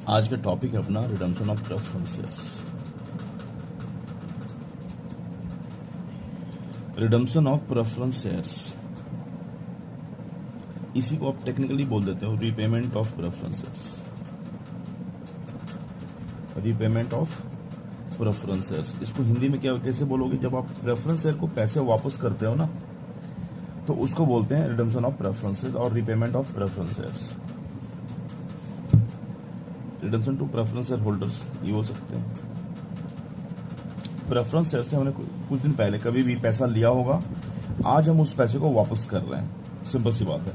आज का टॉपिक है अपना redemption of preference shares. Redemption of preference shares, इसी को आप टेक्निकली बोल देते हो repayment of preference shares. Repayment of preference shares, इसको हिंदी में क्या कैसे बोलोगे? जब आप प्रेफरेंस शेयर को पैसे वापस करते हो ना, तो उसको बोलते हैं रिडम्पशन ऑफ प्रेफरेंस शेयर्स और repayment of preference shares. Redemption to preference share holders ये हो सकते हैं। प्रेफरेंस शेयर से हमने कुछ दिन पहले कभी भी पैसा लिया होगा, आज हम उस पैसे को वापस कर रहे हैं, सिंपल सी बात है।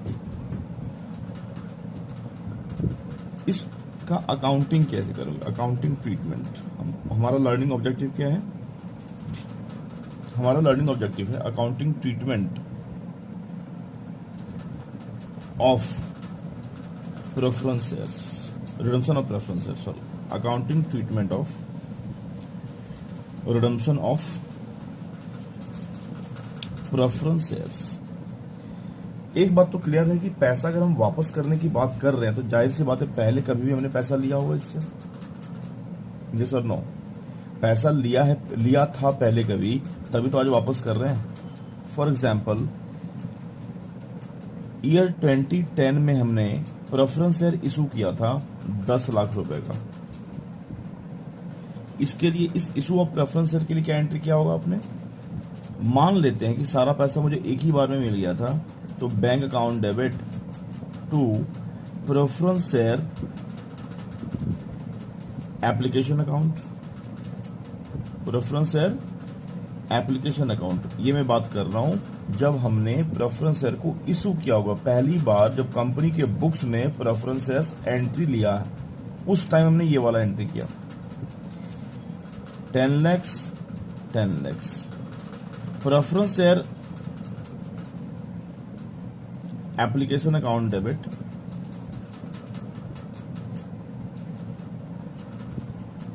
इसका अकाउंटिंग कैसे करोगे? अकाउंटिंग ट्रीटमेंट, हमारा लर्निंग ऑब्जेक्टिव क्या है? हमारा लर्निंग ऑब्जेक्टिव है accounting treatment of preference shares, redemption of preference shares, sorry, accounting treatment of redemption of preference shares. एक बात तो क्लियर है कि पैसा अगर हम वापस करने की बात कर रहे हैं तो जाहिर सी बात है पहले कभी भी हमने पैसा लिया होगा इससे, यस और नो? पैसा लिया था पहले कभी, तभी तो आज वापस कर रहे हैं। फॉर एग्जाम्पल ईयर 2010 में हमने प्रेफरेंस शेयर इशू किया था 10 लाख रुपए का। इसके लिए, इस इशू ऑफ प्रेफरेंस शेयर के लिए क्या एंट्री किया होगा आपने? मान लेते हैं कि सारा पैसा मुझे एक ही बार में मिल गया था, तो bank account debit to preference share application account, preference share application account. ये मैं बात कर रहा हूं जब हमने प्रेफरेंस शेयर को इशू किया होगा पहली बार, जब कंपनी के बुक्स में प्रेफरेंस शेयर्स एंट्री लिया है, उस टाइम हमने ये वाला एंट्री किया। 10 lakhs preference share application account debit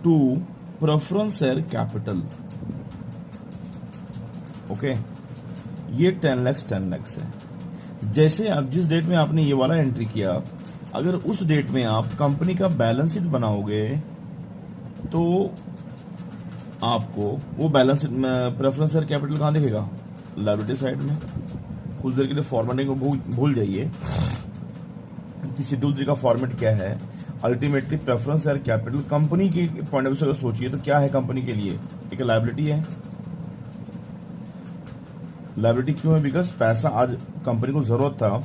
to preference share capital. Okay, ये 10 lakhs है। जैसे आप जिस डेट में आपने ये वाला एंट्री किया, अगर उस डेट में आप कंपनी का बैलेंस शीट बनाओगे तो आपको वो बैलेंस शीट में प्रेफरेंस शेयर कैपिटल कहां दिखेगा? लायबिलिटी साइड में। कुछ देर के लिए फॉर्मेटिंग को भूल जाइए कि शेड्यूल 3 का फॉर्मेट क्या है। Ultimately preference share capital company के पॉइंट ऑफ व्यू से अगर सोचिए तो क्या है कंपनी के लिए? एक लायबिलिटी है। लायबिलिटी क्यों है? बिकॉज पैसा आज कंपनी को जरूरत था,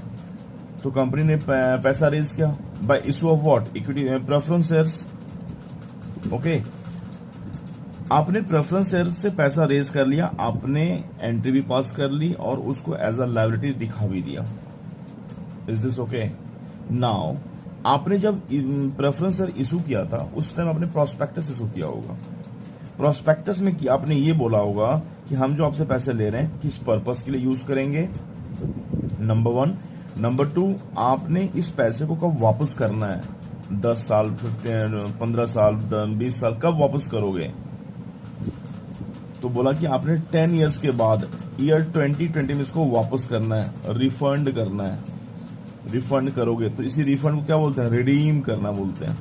तो कंपनी ने पैसा रेज किया bye issue of what? Equity, preference shares. Okay, आपने प्रेफरेंस शेयर से पैसा रेज कर लिया, आपने एंट्री भी पास कर ली और उसको एज अ लायबिलिटी दिखा भी दिया। Is this okay? नाउ आपने जब प्रेफरेंस शेयर इशू किया था उस टाइम आपने प्रोस्पेक्टस इशू किया होगा। प्रोस्पेक्टस में आपने ये बोला होगा कि हम जो आपसे पैसे ले रहे हैं किस पर्पस के लिए यूज करेंगे, नंबर 1। नंबर 2, आपने इस पैसे को कब वापस करना है? 10 साल, 15 साल, 20 साल, कब वापस करोगे? तो बोला कि आपने 10 इयर्स के बाद ईयर 2020 में इसको वापस करना है, रिफंड करना है। रिफंड करोगे तो इसी रिफंड को क्या बोलते हैं? रिडीम करना बोलते हैं।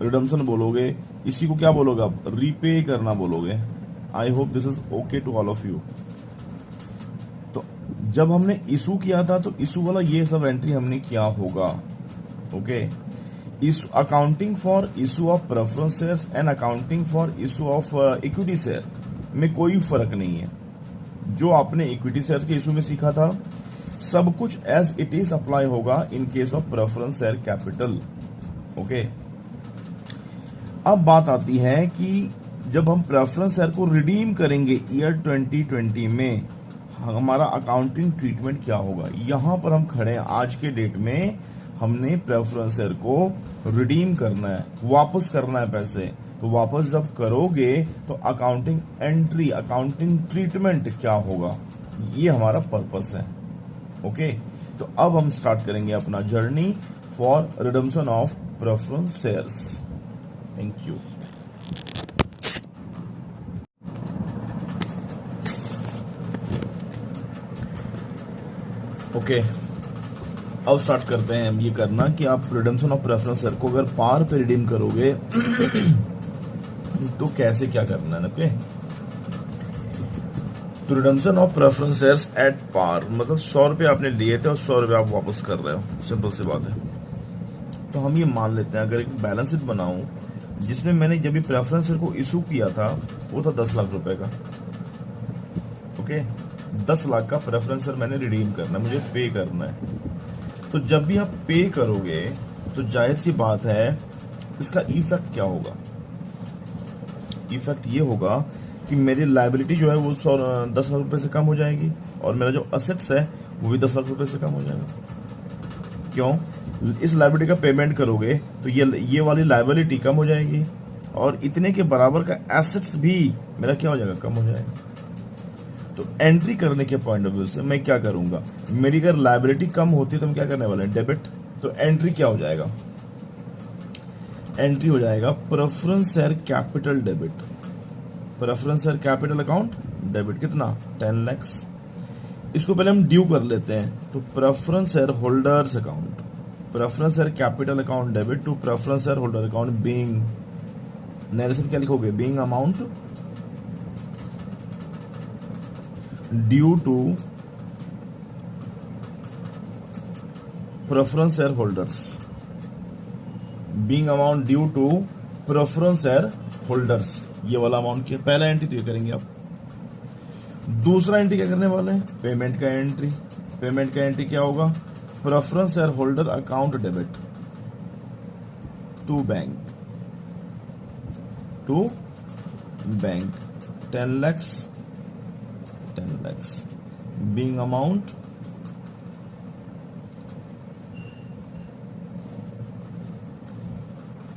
रिडम्पशन बोलोगे, इसी को क्या बोलोगे आप? रीपे करना बोलोगे। I hope this is okay to all of you. तो जब हमने इशू किया था तो इशू वाला ये सब एंट्री हमने किया होगा। ओके, इस accounting for issue of preference shares and accounting for issue of equity share में कोई फर्क नहीं है। जो आपने इक्विटी शेयर के इशू में सीखा था सब कुछ एज इट इज अप्लाई होगा in case of preference share capital. Okay, अब बात आती है कि जब हम प्रेफरेंस शेयर को रिडीम करेंगे ईयर 2020 में, हमारा अकाउंटिंग ट्रीटमेंट क्या होगा? यहां पर हम खड़े हैं आज के डेट में, हमने प्रेफरेंस शेयर को रिडीम करना है, वापस करना है पैसे। तो वापस जब करोगे तो अकाउंटिंग एंट्री, अकाउंटिंग ट्रीटमेंट क्या होगा? ये हमारा पर्पस है। ओके, तो अब हम स्टार्ट करेंगे अपना journey for redemption of preference shares. Thank you. Okay, अब स्टार्ट करते हैं हम ये करना कि आप रिडम्पशन ऑफ प्रेफरेंस शेयर को अगर पार पे रिडीम करोगे तो कैसे क्या करना है। ओके, तो redemption of preference shares at par मतलब 100 रुपये आपने लिए थे और 100 रुपये आप वापस कर रहे हो, सिंपल सी बात है। तो हम ये मान लेते हैं अगर एक बैलेंस शीट बनाऊं जिसमें मैंने जब भी प्रेफरेंस शेयर को इशू किया था वो था 10 लाख रुपए का। ओके, 10 लाख का प्रेफरेंस शेयर मैंने रिडीम करना है, मुझे पे करना है। तो जब भी आप पे करोगे तो जाहिर सी बात है इसका इफेक्ट क्या होगा। इफेक्ट ये होगा कि मेरी लायबिलिटी जो है वो 10 लाख रुपए से कम हो जाएगी और मेरा जो असेट्स है वो भी 10 लाख रुपए से कम हो जाएगा। क्यों? इस लायबिलिटी का पेमेंट करोगे तो ये वाली लायबिलिटी कम हो जाएगी और इतने के बराबर का एसेट्स भी मेरा क्या हो जाएगा, कम हो जाएगा। तो एंट्री करने के पॉइंट ऑफ व्यू से मैं क्या करूंगा, मेरी अगर लायबिलिटी कम होती है तो हम क्या करने वाले हैं, डेबिट। तो एंट्री क्या हो जाएगा, एंट्री हो जाएगा preference share capital debit. Preference share capital account debit कितना, 10 लाख। इसको पहले हम ड्यू कर लेते हैं। तो preference share holders account, preference share capital account debit to preference share holder account being, narration क्या लिखोगे, being amount due to preference share holders, being amount due to preference share holders. ये वाला amount की पहला entry तो ये करेंगे आप। दूसरा एंट्री क्या करने वाले हैं, पेमेंट का एंट्री। पेमेंट का एंट्री क्या होगा, preference share holder account debit to bank, to bank 10 lakhs, 10 lakhs being amount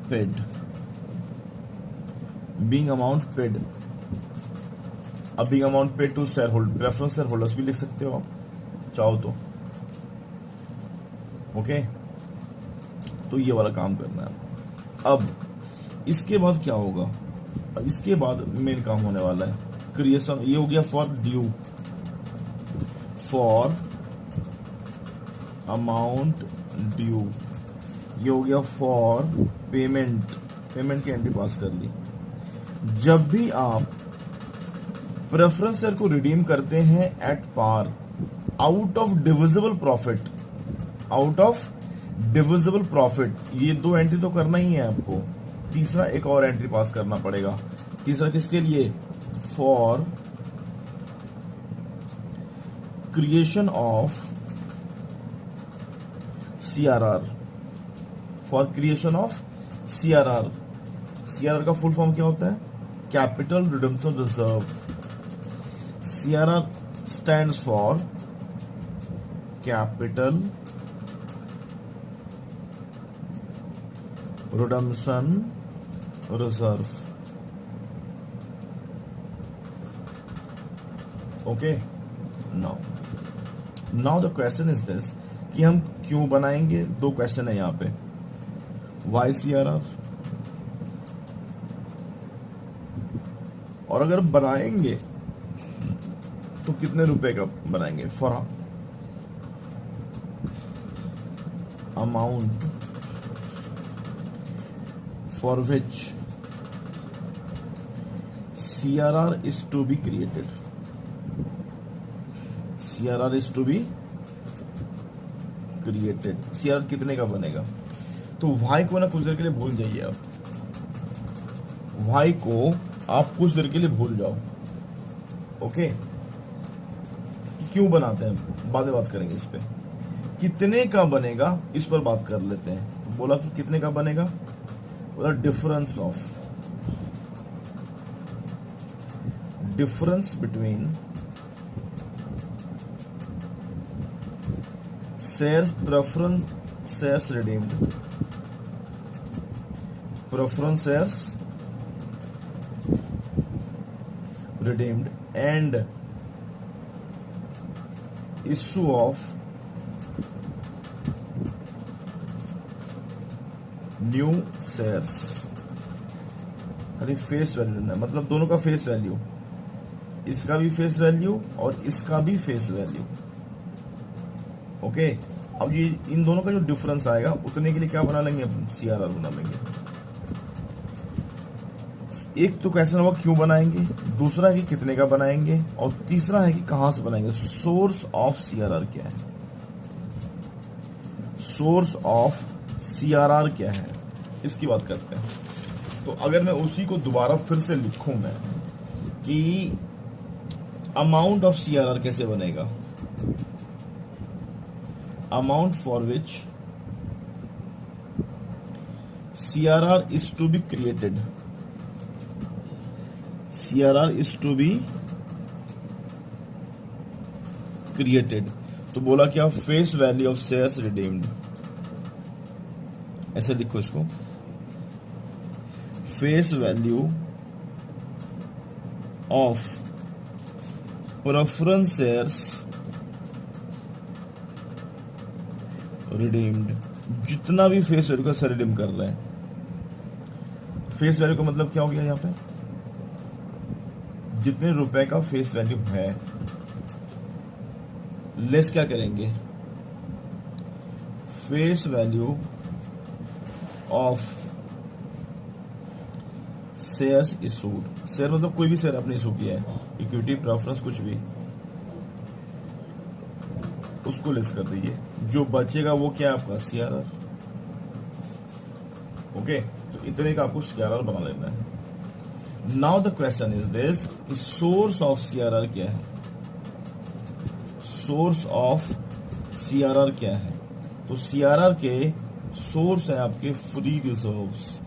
paid, being amount paid। अब being amount paid to shareholder, preference shareholders भी लिख सकते हो आप चाहो तो। ओके, तो ये वाला काम करना है। अब इसके बाद क्या होगा, इसके बाद मेन काम होने वाला है क्रिएशन। ये हो गया for due, for amount due. ये हो गया फॉर पेमेंट, पेमेंट की एंट्री पास कर ली। जब भी आप प्रेफरेंस शेयर को रिडीम करते हैं at par, out of divisible profit, out of divisible profit, ये 2 एंट्री तो करना ही है आपको। तीसरा एक और एंट्री पास करना पड़ेगा। तीसरा किसके लिए, for creation of CRR, for creation of CRR. CRR का फुल फॉर्म क्या होता है, capital redemption reserve. CRR stands for capital redemption reserve. Okay, now the question is this कि हम क्यों बनाएंगे। 2 क्वेश्चन है यहाँ पे, वाई सीआरआर, और अगर बनाएंगे तो कितने रुपए का बनाएंगे, for amount for which CRR is to be created, CRR is to be created। CRR कितने का बनेगा, तो वाई को ना कुछ देर के लिए भूल जाइए आप, वाई को आप कुछ देर के लिए भूल जाओ। ओके, क्यों बनाते हैं बाद में बात करेंगे इस पे। कितने का बनेगा इस पर बात कर लेते हैं। बोला कि कितने का बनेगा, बोला difference of, difference between shares preference shares redeemed, preference shares redeemed and issue of new shares. अरे फेस वैल्यू ना, मतलब दोनों का फेस वैल्यू, इसका भी फेस वैल्यू और इसका भी फेस वैल्यू। ओके, अब ये इन दोनों का जो डिफरेंस आएगा उतने के लिए क्या बना लेंगे, अपन CRR बना लेंगे। एक तो क्वेश्चन होगा क्यों बनाएंगे, दूसरा है कि कितने का बनाएंगे, और तीसरा है कि कहां से बनाएंगे। सोर्स ऑफ CRR क्या है, सोर्स ऑफ CRR क्या है, इसकी बात करते हैं। तो अगर मैं उसी को दोबारा फिर से लिखूं मैं कि अमाउंट ऑफ CRR कैसे बनेगा, amount for which CRR is to be created, CRR is to be created। तो बोला क्या, face value of shares redeemed, ऐसे लिखो इसको, face value of preference shares redeemed. जितना भी फेस वैल्यू का शेयर रिडीम कर रहे हैं, फेस वैल्यू का मतलब क्या हो गया यहां पे, जितने रुपए का फेस वैल्यू है, लेस क्या करेंगे, face value of shares issued. Share मतलब कोई भी शेयर आपने इशू किया है, इक्विटी, प्रेफरेंस, कुछ भी, उसको लेस कर दीजिए। जो बचेगा वो क्या है आपका, CRR। ओके, तो इतने का आपको CRR बना लेना है। Now the question is this, source of CRR क्या है, सोर्स ऑफ CRR क्या है। तो CRR के सोर्स है आपके फ्री रिजर्व्स।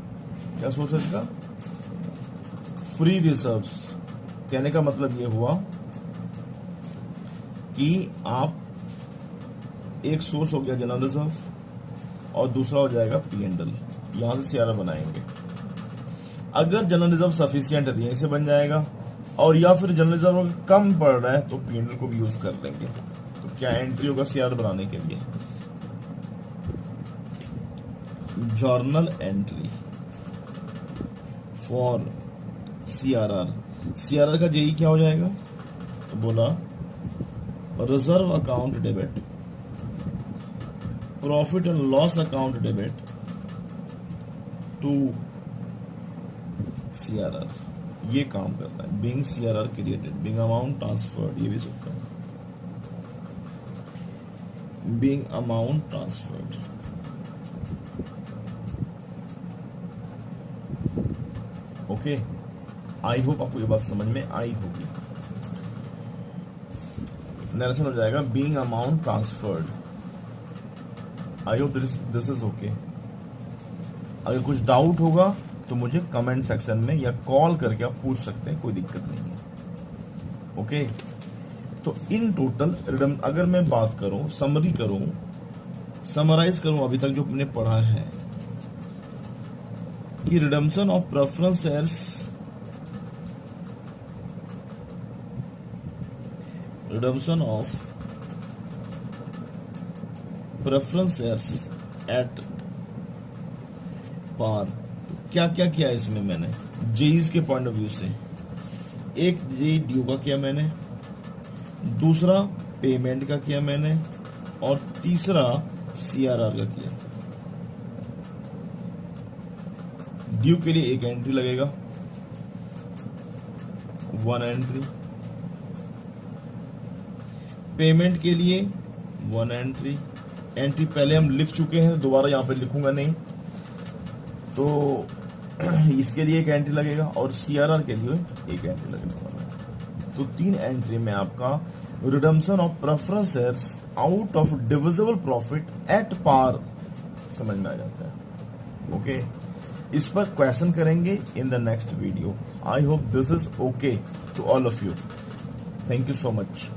क्या सोर्स है इसका, फ्री रिजर्व्स। कहने का मतलब ये हुआ कि आप, एक सोर्स हो गया जनरल रिजर्व और दूसरा हो जाएगा P&L, यहां से CRR बनाएंगे। अगर जनरल रिजर्व सफिशियंट है यहीं से बन जाएगा, और या फिर जनरल रिजर्व कम पड़ रहा है तो P&L को भी यूज कर लेंगे। तो क्या एंट्री होगा CRR बनाने के लिए, journal entry for CRR। CRR का जेई क्या हो जाएगा, तो बोला reserve account debit, profit and loss account debit to CRR। ये काम करता है, being CRR created, being amount transferred, ये भी सकता है, being amount transferred. Okay, I hope आपको ये बात समझ में आई होगी। नरेशन हो जाएगा being amount transferred. I hope this is okay. अगर कुछ डाउट होगा तो मुझे कमेंट सेक्शन में या कॉल करके आप पूछ सकते हैं, कोई दिक्कत नहीं है। ओके, तो इन टोटल अगर मैं बात करूं, समरी करूं, समराइज करूं अभी तक जो हमने पढ़ा है कि redemption of preference shares, redemption of preference shares at par. क्या क्या किया इसमें मैंने, जेईज के पॉइंट ऑफ व्यू से, एक जेई ड्यू का किया मैंने, दूसरा पेमेंट का किया मैंने, और तीसरा CRR का किया। ड्यू के लिए एक एंट्री लगेगा, 1 एंट्री, पेमेंट के लिए 1 एंट्री। एंट्री पहले हम लिख चुके हैं, दोबारा यहां पे लिखूंगा नहीं, तो इसके लिए एक एंट्री लगेगा और CRR के लिए एक एंट्री लगेगा। तो 3 एंट्री में आपका redemption of preference shares out of divisible profit at par समझ में आ जाता है। ओके, इस पर क्वेश्चन करेंगे in the next video. I hope this is okay to all of you. Thank you so much.